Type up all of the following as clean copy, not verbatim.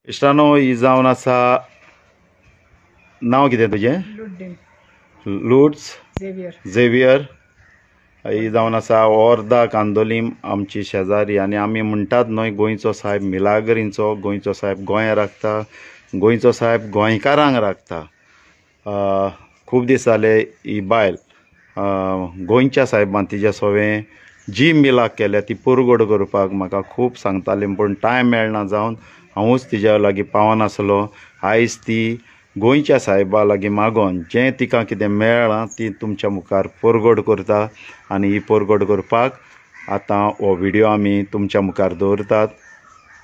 इश्टानो ही जावन आसा नाव कितें तुजें? लुड्स झेवियर ही जावन आसा वर्धा कांदोलीम आमची शेजारी आनी आमी म्हणटात न्हय गोंयचो साहेब मिलाग्रींचो गोंयचो साहेब गोंय राखता गोंयचो साहेब गोंयकारांक राखता। खूब दीस जाले ही बायल गोंयच्या साहेबान तिच्या सवें जी मिलाक केल्या ती पुरगोड करपाक म्हाका खूब सांगताली पूण टायम मेळना जावन हांवूच तिच्या लागीं पावनासलो। आयज ती गोंयच्या साहेबा लागीं मागोन जें तिका कितें मेळ्ळां ती तुमच्या मुखार पुरगोड करता आनी ही पुरगोड करपाक आतां हो व्हिडिओ आमी तुमच्या मुखार दवरतात।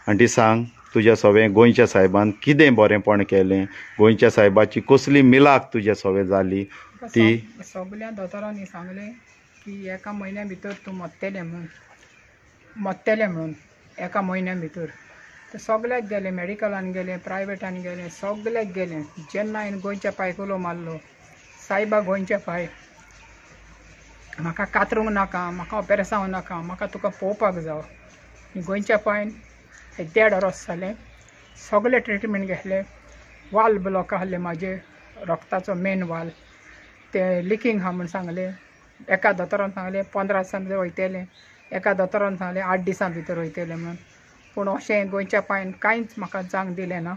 आनी ती सांग तुज्या सवें गोंयच्या साहेबान कितें बरेंपण केलें, गोंयच्या साहेबाची कसली मिलाक तुज्या सवें जाली ती। सगळ्या दोतोरांनी सांगलें की एका म्हयन्या भितर तूं मरतलें म्हणून एका म्हयन्या भितर। तर सगळ्याक गेले, मेडिकलान गेले, प्रायवेटान गेले, सगळ्याक गेले। जेन्ना हांवें गोंयच्या पांयक उलो मारलो, सायबा गोंयच्या पांय म्हाका कातरूंक नाका, म्हाका ऑपेरेसांव नाका, म्हाका तुका पळोवपाक जाय। गोंयच्या पांयन 1.5 वर्स जालें, सगळे ट्रिटमेंट घेतले। वाल ब्लॉक आहले म्हाजे रक्ताचो मेन वाल, ते लिकींग आहा म्हूण सांगलें। एका दोतोरान सांगलें 15 दिसां भितर वयतलें, एका दोतोरान सांगलें 8 दिसां भितर वयतलें म्हणून। पूण अशें गोंयच्या पांयन कांयच म्हाका जांग दिलें ना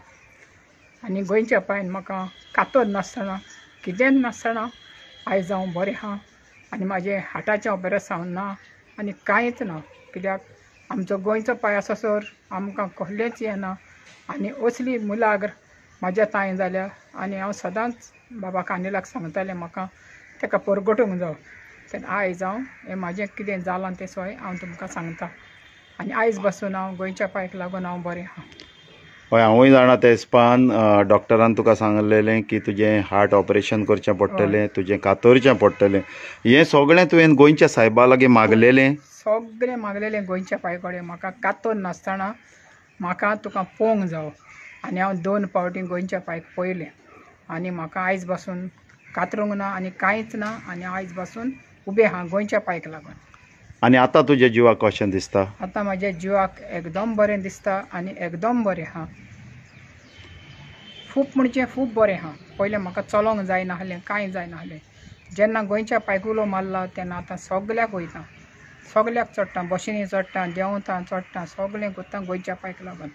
आनी गोंयच्या पांयन म्हाका कातर नासतना कितेंच नासतना आयज हांव बरें आहा आनी म्हाजें हार्टाचें ऑपेरेशन ना आनी कांयच ना। कित्याक आमचो गोंयचो पांय आसोसर आमकां कसलेंच हें ना आनी असली मुलाग्र म्हाज्या ताय जाल्या आनी हांव सदांच बाबा कानेलाक सांगतालें म्हाका ताका परगटूंक जाय। तेन्ना आयज हांव हें म्हाजें कितें जालां तें सोय हांव तुमकां सांगतां आनी आयज बसून हांव गोंयच्या पांयक लागून हांव बरें आहा। हय हांवूय जाणा ते हिसपान डॉक्टरान तुका सांगलेलें की तुजें हार्ट ऑपरेशन करचें पडटलें, तुजें कातरचें पडटलें। हें सगळें तुवें गोंयच्या साहेबा लागीं मागलेलें? सगळें मागलेलें गोंयच्या पांय कडेन। म्हाका कातर नासतना म्हाका तुका पळोवंक जाय आनी हांव 2 फावटी गोंयच्या पांयक पळयलें आनी म्हाका आयज बसून कातरूंक ना आनी कांयच ना आनी आयज बसून उबें आहा गोंयच्या पांयक लागून। आनी आतां तुज्या जिवाक कशें दिसता? आतां म्हाज्या जिवाक एकदम बरें दिसता आनी एकदम बरें आहा, खूब म्हणजे खूब बरें आहा। पयलें म्हाका चलोंक जायनासलें, कांय जायनासलें। जेन्ना गोंयच्या पांयक उलो मारला तेन्ना आतां सगळ्याक वयता, सगळ्याक चडटा, बशींनी चडटा, देंवता चडटा, सगळें करता गोंयच्या पांयक लागून।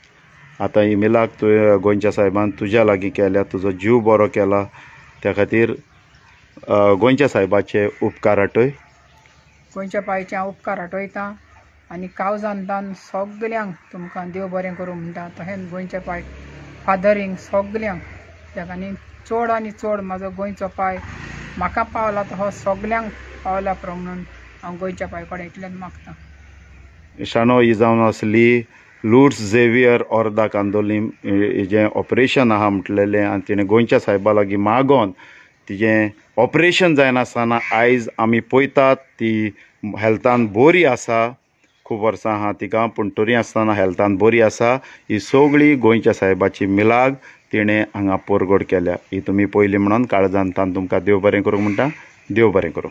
आतां ही मिलाक तुवें गोंयच्या साहेबान तुज्या लागीं केल्या, तुजो जीव बरो केला, त्या खातीर गोंयच्या साहेबाचे उपकार आठय। गोंयच्या पांयचे हांव उपकार आठयतां आनी कावजांतान सगळ्यांक तुमकां देव बरें करूं म्हणटा। तशेंच गोंयच्या पांय फादरींक सगळ्यांक कित्याक आनी चड आनी चड म्हाजो गोंयचो पांय म्हाका पावला तो सगळ्यांक पावल्या प्रमाण हांव गोंयच्या पांय कडेन इतलेंच मागतां। इशानो ही जावन आसली लुड्स झेवियर वर्धा कांदोलीम जें ऑपरेशन आहा म्हटलेलें आनी तिणें गोंयच्या साहेबा लागीं मागोन तिजें ऑपरेशन जायनासतना आयज आमी पळयतात ती हेल्थान बरी आसा। खूब वर्सां आहा तिका पूण तरी आसतना हेल्थान बरी आसा। ही सगळी गोंयच्या साहेबाची मिलाग तिणें हांगा पुरगोड केल्या। ही तुमी पयली म्हणून काळजांतान तुमकां देव बरें करूं म्हणटा। देव बरें करूं।